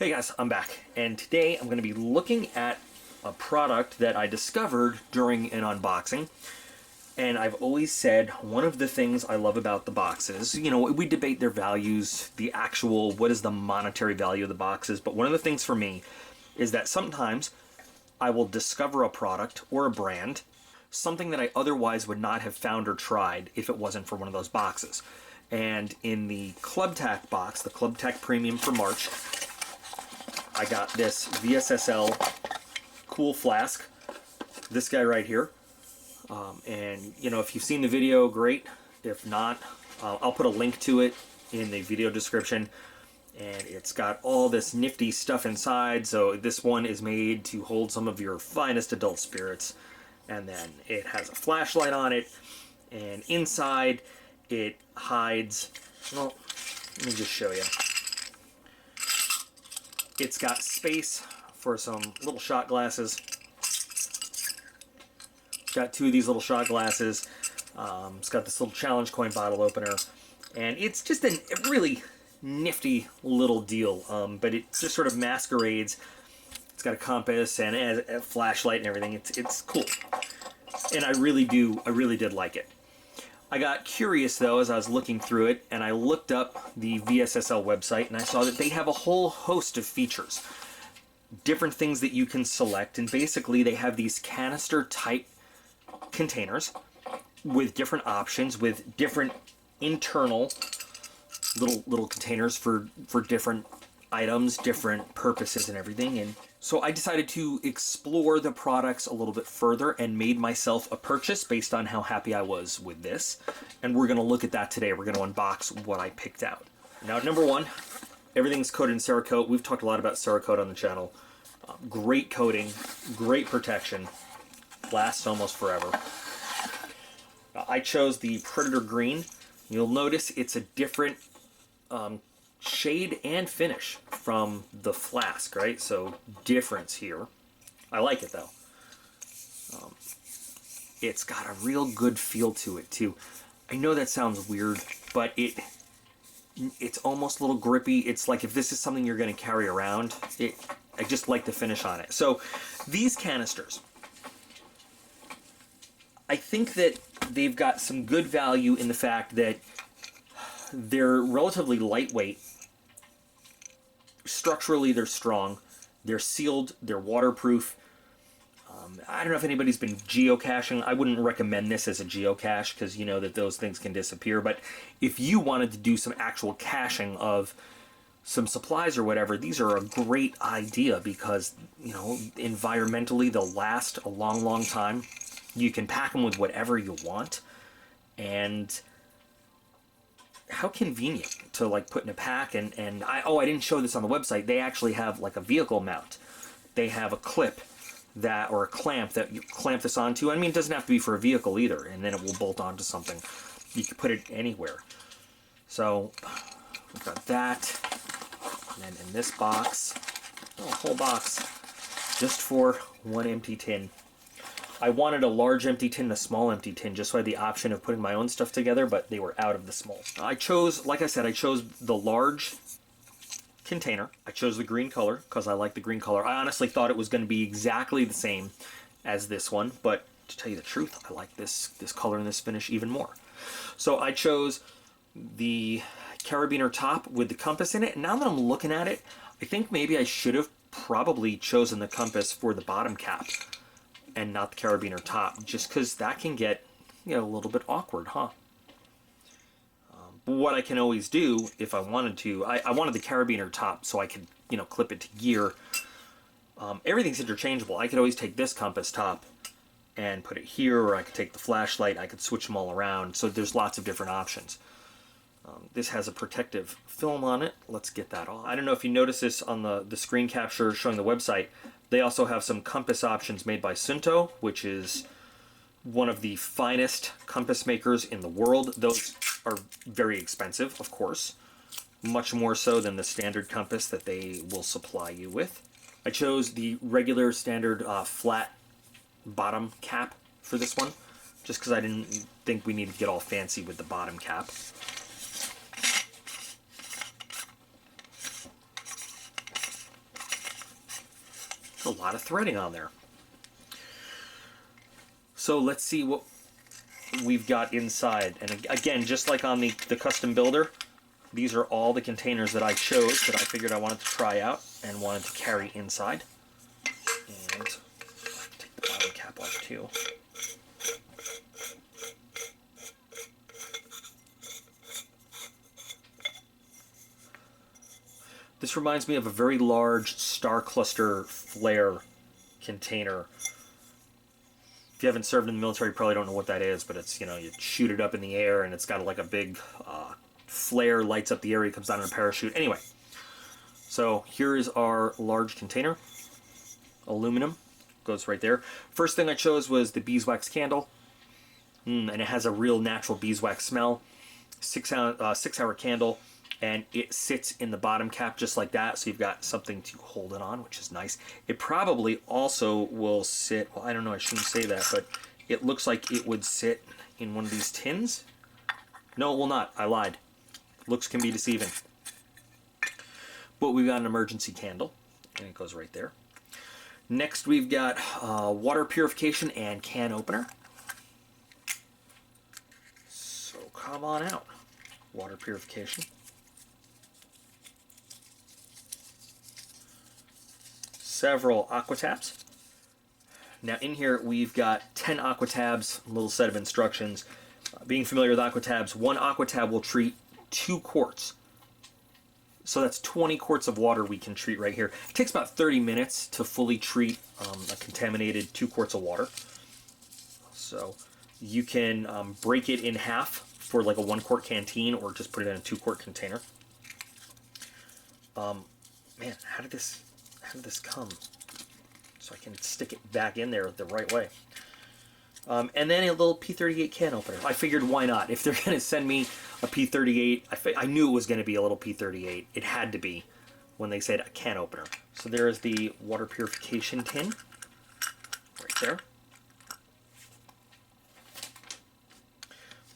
Hey guys, I'm back, and today I'm going to be looking at a product that I discovered during an unboxing. And I've always said one of the things I love about the boxes, we debate their values, the actual, what is the monetary value of the boxes, but one of the things for me is that sometimes I will discover a product or a brand, something that I otherwise would not have found or tried if it wasn't for one of those boxes. And in the Club Tack box, the Club Tack Premium for March, I got this VSSL cool flask, this guy right here. And if you've seen the video, great. If not, I'll put a link to it in the video description. And it's got all this nifty stuff inside. So this one is made to hold some of your finest adult spirits. And then it has a flashlight on it. And inside it hides, well, let me just show you. It's got space for some little shot glasses. Got two of these little shot glasses. It's got this little challenge coin bottle opener. And it's just a really nifty little deal. But it just sort of masquerades. It's got a compass and a flashlight and everything. It's cool. And I really did like it. I got curious though as I was looking through it, and I looked up the VSSL website and I saw that they have a whole host of features. Different things that you can select, and basically they have these canister type containers with different options, with different internal little containers for different items, different purposes and everything. And so I decided to explore the products a little bit further and made myself a purchase based on how happy I was with this. And we're going to look at that today. We're going to unbox what I picked out. Now, number one, everything's coated in Cerakote. We've talked a lot about Cerakote on the channel. Great coating, great protection, lasts almost forever. I chose the Predator Green. You'll notice it's a different shade and finish from the flask, right? So difference here. I like it though. It's got a real good feel to it too. I know that sounds weird, but it's almost a little grippy. It's like if this is something you're going to carry around, I just like the finish on it. So these canisters, I think that they've got some good value in the fact that they're relatively lightweight. Structurally, they're strong. They're sealed. They're waterproof. I don't know if anybody's been geocaching. I wouldn't recommend this as a geocache because you know that those things can disappear. But if you wanted to do some actual caching of some supplies or whatever, these are a great idea because, environmentally they'll last a long, long time. You can pack them with whatever you want. And how convenient to put in a pack. And I didn't show this on the website. They actually have a vehicle mount. They have a clip or a clamp that you clamp this onto. I mean, it doesn't have to be for a vehicle either, and then it will bolt onto something. You can put it anywhere. So we've got that. And then in this box, a whole box just for one empty tin. I wanted a large empty tin and a small empty tin just so I had the option of putting my own stuff together, but they were out of the small. I chose, like I said, I chose the large container. I chose the green color because I like the green color. I honestly thought it was going to be exactly the same as this one, but to tell you the truth, I like this color and this finish even more. So I chose the carabiner top with the compass in it. And now that I'm looking at it, I think maybe I should have probably chosen the compass for the bottom cap and not the carabiner top, just because that can get a little bit awkward, huh? But what I can always do if I wanted to, I wanted the carabiner top so I could clip it to gear. Everything's interchangeable. I could always take this compass top and put it here, or I could take the flashlight. I could switch them all around. So there's lots of different options. This has a protective film on it. Let's get that off. I don't know if you notice this on the screen capture showing the website. They also have some compass options made by Sunto, which is one of the finest compass makers in the world. Those are very expensive, of course, much more so than the standard compass that they will supply you with. I chose the regular standard flat bottom cap for this one, just because I didn't think we needed to get all fancy with the bottom cap. There's a lot of threading on there. So let's see what we've got inside. And again, just like on the custom builder, these are all the containers that I chose that I figured I wanted to try out and wanted to carry inside. And take the bottom cap off too. This reminds me of a very large star cluster flare container. If you haven't served in the military, you probably don't know what that is, but it's, you know, you shoot it up in the air and it's got like a big flare, lights up the area, comes down in a parachute. Anyway, so here is our large container. Aluminum goes right there. First thing I chose was the beeswax candle, and it has a real natural beeswax smell. 6-hour candle, and it sits in the bottom cap just like that, so you've got something to hold it on, which is nice. It probably also will sit, well, I don't know, I shouldn't say that, but it looks like it would sit in one of these tins. No, it will not. I lied. Looks can be deceiving. But we've got an emergency candle, and it goes right there. Next, we've got water purification and can opener. So come on out. Water purification. Several aqua tabs. Now in here we've got 10 aqua tabs, a little set of instructions. Being familiar with aqua tabs, one aqua tab will treat 2 quarts. So that's 20 quarts of water we can treat right here. It takes about 30 minutes to fully treat a contaminated 2 quarts of water. So you can break it in half for like a 1 quart canteen, or just put it in a 2 quart container. Man, how did this come? So I can stick it back in there the right way. And then a little P38 can opener. I figured, why not? If they're going to send me a P38, I knew it was going to be a little P38. It had to be when they said a can opener. So there is the water purification tin right there.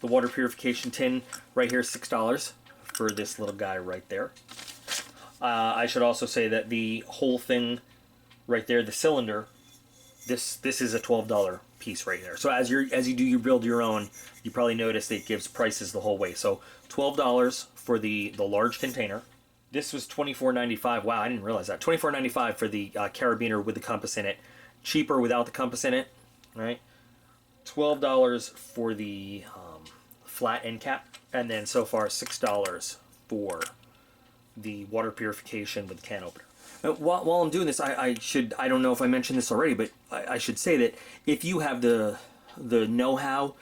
The water purification tin right here is $6 for this little guy right there. I should also say that the whole thing right there, the cylinder, this is a $12 piece right there. So as you build your own, you probably notice that it gives prices the whole way. So $12 for the large container. This was $24.95. Wow, I didn't realize that. $24.95 for the carabiner with the compass in it. Cheaper without the compass in it, right? $12 for the flat end cap, and then so far $6 for the water purification with the can opener. While I'm doing this, I don't know if I mentioned this already, but I should say that if you have the know-how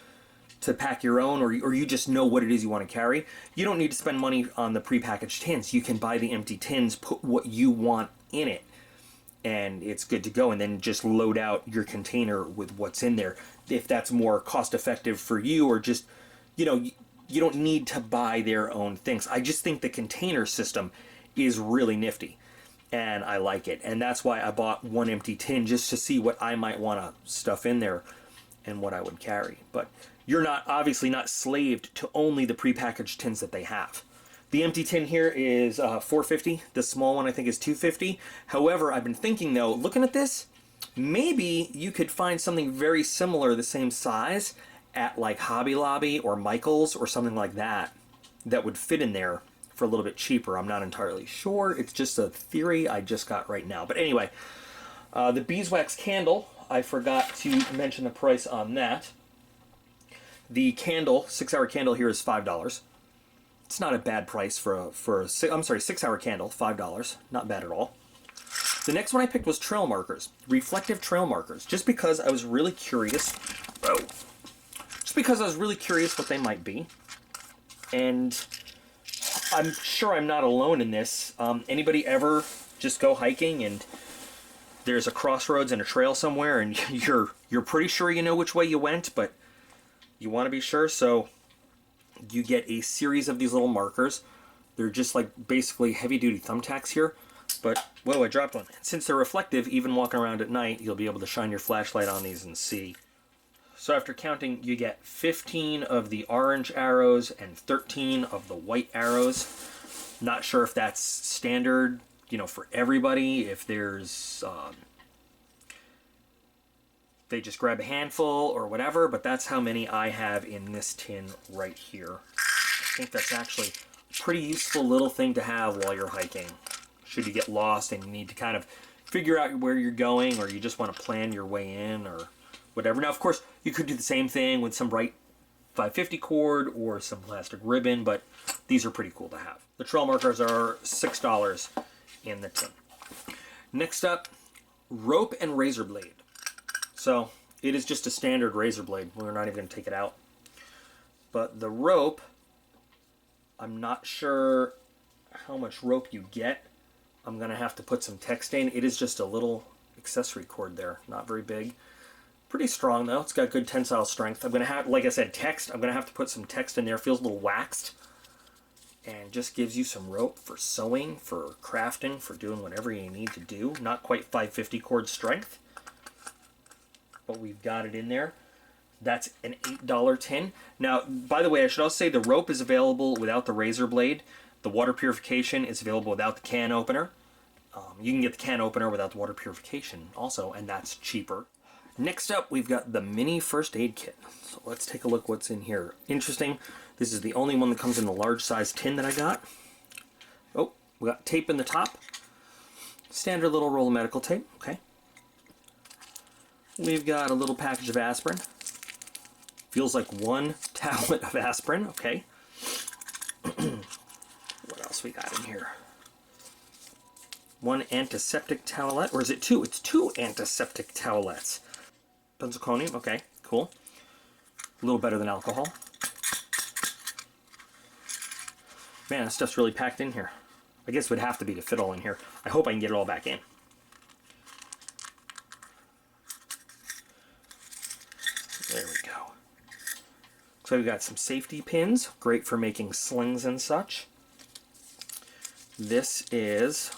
to pack your own, or you just know what it is you want to carry, you don't need to spend money on the prepackaged tins. You can buy the empty tins, put what you want in it, and it's good to go, and then just load out your container with what's in there. If that's more cost effective for you, or just, you know, you don't need to buy their own things. I just think the container system is really nifty, and I like it. And that's why I bought one empty tin, just to see what I might want to stuff in there and what I would carry. But you're obviously not slaved to only the prepackaged tins that they have. The empty tin here is $4.50. The small one I think is $2.50. However, I've been thinking though, looking at this, maybe you could find something very similar, the same size, at like Hobby Lobby or Michael's or something like that, that would fit in there for a little bit cheaper. I'm not entirely sure. It's just a theory I just got right now. But anyway, the beeswax candle, I forgot to mention the price on that. The candle, 6-hour candle here is $5. It's not a bad price for a 6-hour candle, $5. Not bad at all. The next one I picked was trail markers, reflective trail markers, just because I was really curious. What they might be, and I'm sure I'm not alone in this. Anybody ever just go hiking and there's a crossroads and a trail somewhere, and you're pretty sure you know which way you went, but you want to be sure, so you get a series of these little markers. They're just like basically heavy-duty thumbtacks here, but whoa, I dropped one. Since they're reflective, even walking around at night, you'll be able to shine your flashlight on these and see. So after counting, you get 15 of the orange arrows and 13 of the white arrows. Not sure if that's standard, you know, for everybody. If there's they just grab a handful or whatever, but that's how many I have in this tin right here. I think that's actually a pretty useful little thing to have while you're hiking. Should you get lost and you need to kind of figure out where you're going, or you just want to plan your way in or whatever. Now, of course, you could do the same thing with some bright 550 cord or some plastic ribbon, but these are pretty cool to have. The trail markers are $6 in the tin. Next up, rope and razor blade. So it is just a standard razor blade. We're not even going to take it out. But the rope, I'm not sure how much rope you get. I'm going to have to put some text in. It is just a little accessory cord there, not very big. Pretty strong though. It's got good tensile strength. I'm going to have, like I said, text. I'm going to have to put some text in there. Feels a little waxed. And just gives you some rope for sewing, for crafting, for doing whatever you need to do. Not quite 550 cord strength, but we've got it in there. That's an $8 tin. Now, by the way, I should also say the rope is available without the razor blade. The water purification is available without the can opener. You can get the can opener without the water purification also, and that's cheaper. Next up, we've got the mini first aid kit. So let's take a look what's in here. Interesting. This is the only one that comes in the large size tin that I got. Oh, we got tape in the top. Standard little roll of medical tape. Okay. We've got a little package of aspirin. Feels like one tablet of aspirin. Okay. What else we got in here? One antiseptic towelette, or is it two? It's two antiseptic towelettes. Benzalkonium, okay, cool. A little better than alcohol. Man, this stuff's really packed in here. I guess it would have to be to fit all in here. I hope I can get it all back in. There we go. So we've got some safety pins, great for making slings and such. This is,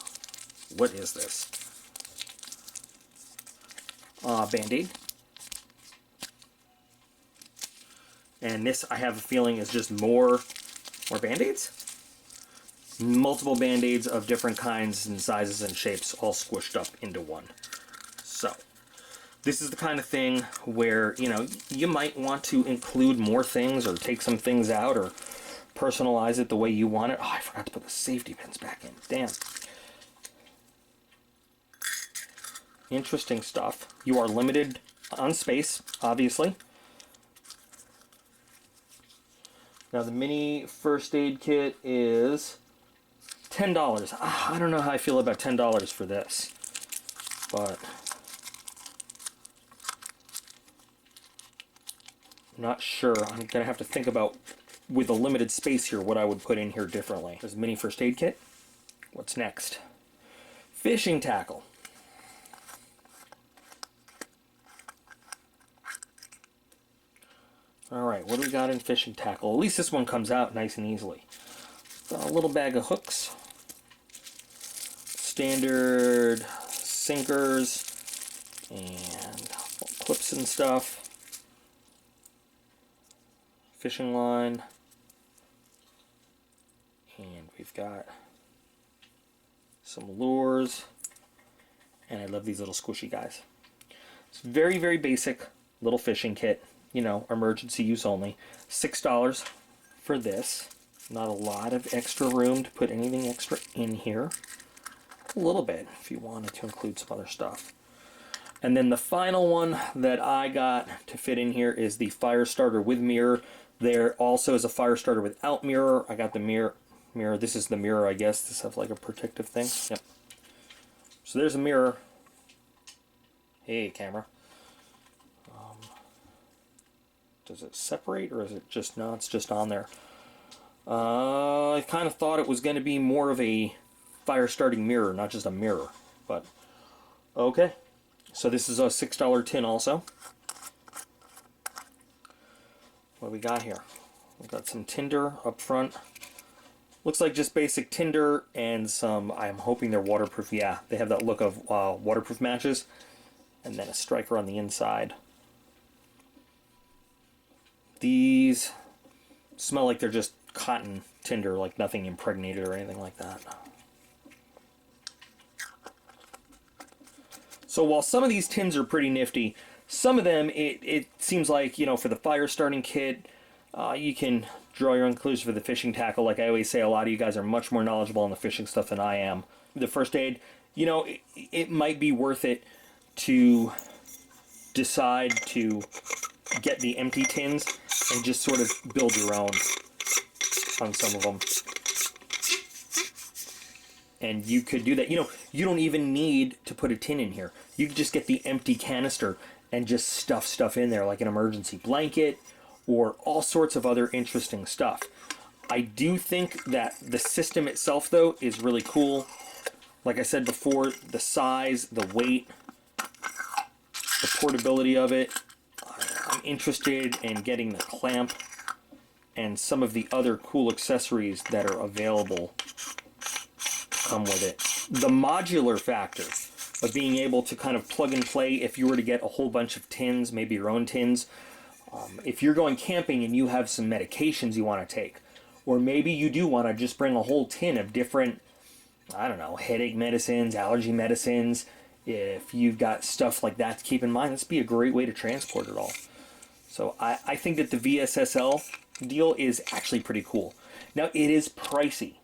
what is this? Band-Aid. And this, I have a feeling, is just more Band-Aids? Multiple Band-Aids of different kinds and sizes and shapes all squished up into one. So, this is the kind of thing where, you know, you might want to include more things or take some things out or personalize it the way you want it. Oh, I forgot to put the safety pins back in. Damn. Interesting stuff. You are limited on space, obviously. Now the mini first aid kit is $10. I don't know how I feel about $10 for this, but I'm not sure. I'm going to have to think about, with a limited space here, what I would put in here differently. There's a mini first aid kit. What's next? Fishing tackle. Alright, what do we got in fishing tackle? At least this one comes out nice and easily. Got a little bag of hooks. Standard sinkers and clips and stuff. Fishing line. And we've got some lures. And I love these little squishy guys. It's very, very basic little fishing kit. You know, emergency use only. $6 for this. Not a lot of extra room to put anything extra in here. A little bit, if you wanted to include some other stuff. And then the final one that I got to fit in here is the fire starter with mirror. There also is a fire starter without mirror. I got the mirror. This is the mirror, I guess. This has like a protective thing. Yep. So there's a mirror. Hey, camera. Does it separate, or is it just, no, it's just on there. I kind of thought it was going to be more of a fire starting mirror, not just a mirror, but okay. So this is a $6 tin also. What do we got here? We've got some tinder up front. Looks like just basic tinder and some, I'm hoping they're waterproof. Yeah, they have that look of waterproof matches. And then a striker on the inside. These smell like they're just cotton tinder, like nothing impregnated or anything like that. So while some of these tins are pretty nifty, Some of them, it seems like, you know, for the fire starting kit, you can draw your own conclusions for the fishing tackle. Like I always say, a lot of you guys are much more knowledgeable on the fishing stuff than I am. The first aid, you know, it might be worth it to decide to get the empty tins and just sort of build your own on some of them. And you could do that. You know, you don't even need to put a tin in here. You could just get the empty canister and just stuff stuff in there, like an emergency blanket or all sorts of other interesting stuff. I do think that the system itself, though, is really cool. Like I said before, the size, the weight, the portability of it. I'm interested in getting the clamp and some of the other cool accessories that are available come with it. The modular factor of being able to kind of plug and play if you were to get a whole bunch of tins, maybe your own tins. If you're going camping and you have some medications you want to take, or maybe you do want to just bring a whole tin of different, I don't know, headache medicines, allergy medicines. If you've got stuff like that to keep in mind, this would be a great way to transport it all. So I think that the VSSL deal is actually pretty cool. Now, it is pricey.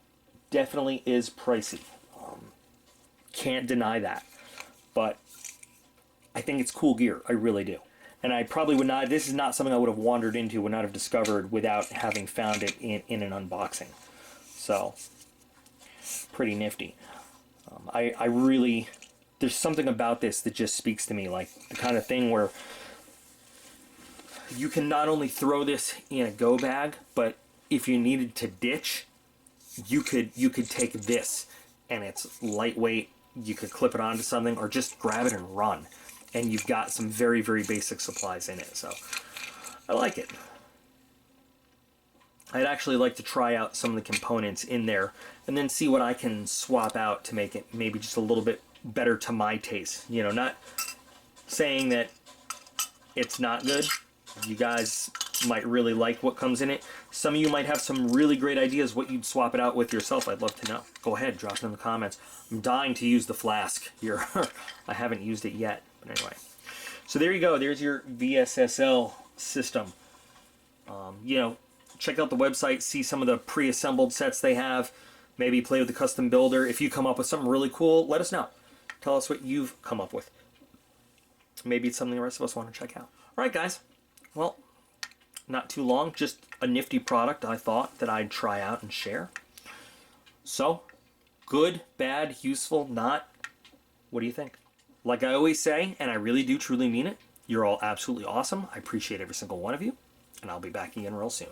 Definitely is pricey. Can't deny that. But I think it's cool gear. I really do. And I probably would not, this is not something I would have wandered into, would not have discovered without having found it in an unboxing. So, pretty nifty. I really, there's something about this that just speaks to me, like the kind of thing where you can not only throw this in a go bag, but if you needed to ditch, you could take this, and it's lightweight. You could clip it onto something, or just grab it and run, and you've got some very, very basic supplies in it. So I like it. I'd actually like to try out some of the components in there and then see what I can swap out to make it maybe just a little bit better to my taste. You know, not saying that it's not good. You guys might really like what comes in it. Some of you might have some really great ideas what you'd swap it out with yourself. I'd love to know. Go ahead, drop it in the comments. I'm dying to use the flask here. I haven't used it yet, but anyway. So there you go. There's your VSSL system. You know, check out the website, see some of the pre-assembled sets they have. Maybe play with the custom builder. If you come up with something really cool, let us know. Tell us what you've come up with. Maybe it's something the rest of us want to check out. All right, guys. Well, not too long. Just a nifty product I thought that I'd try out and share. So, good, bad, useful, not. What do you think? Like I always say, and I really do truly mean it, you're all absolutely awesome. I appreciate every single one of you, and I'll be back again real soon.